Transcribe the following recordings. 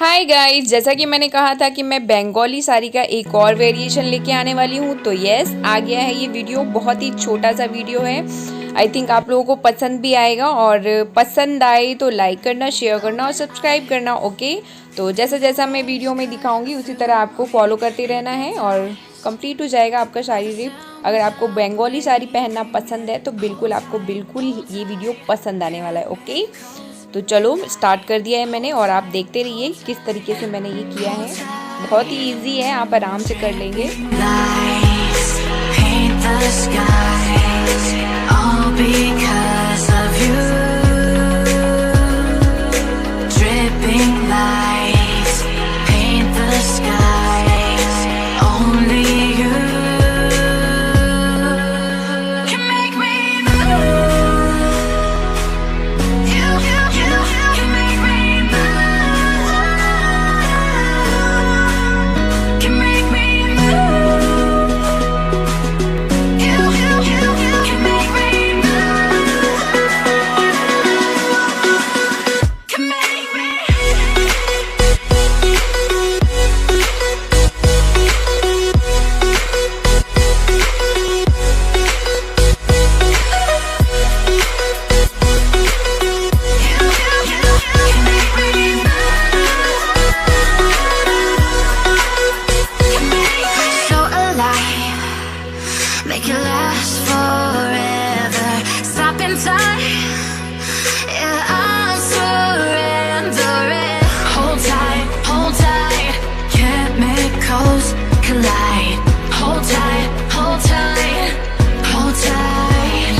Hi guys, जैसा कि मैंने कहा था कि मैं बंगाली साड़ी का एक और वेरिएशन लेके आने वाली हूँ। तो यस, आ गया है ये वीडियो। बहुत ही छोटा सा वीडियो है। आई थिंक आप लोगों को पसंद भी आएगा, और पसंद आए तो लाइक करना, शेयर करना और सब्सक्राइब करना। ओके, तो जैसा जैसा मैं वीडियो में दिखाऊंगी उसी तरह आपको फॉलो करते रहना है और कंप्लीट हो जाएगा आपका साड़ी ट्रिप। अगर आपको बंगाली साड़ी पहनना पसंद है तो आपको बिल्कुल ये वीडियो पसंद आने वाला है। ओके, तो चलो स्टार्ट कर दिया है मैंने, और आप देखते रहिए किस तरीके से मैंने ये किया है। बहुत ही इजी है, आप आराम से कर लेंगे। Make it last forever. Stop in time. Yeah, I'm surrendering. Hold tight. Chemicals collide. Hold tight, hold tight, hold tight.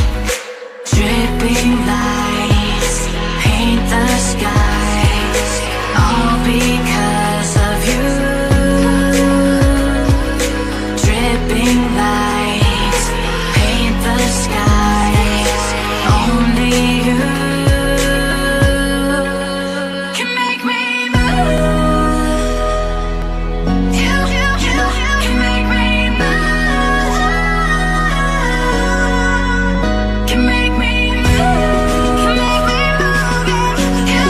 Dripping lights paint the skies, all because of you. Dripping lights paint the skies, only you can make me move. You can make me move. Can make me move. Can make me move. You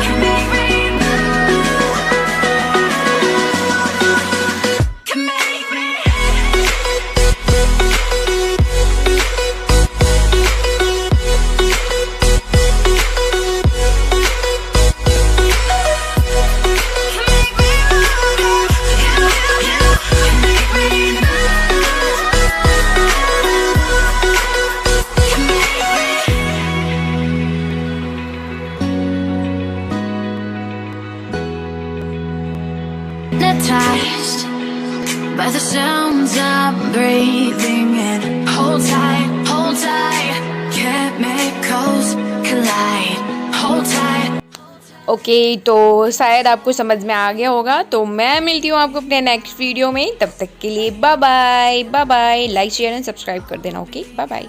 can make me move. Can make me. Hypnotized by the sounds I'm breathing in. Hold tight, chemicals collide. Hold tight. Okay, तो शायद आपको समझ में आ गया होगा। तो मैं मिलती हूँ आपको अपने नेक्स्ट वीडियो में। तब तक के लिए bye bye. Like share and subscribe कर देना। Okay, bye bye.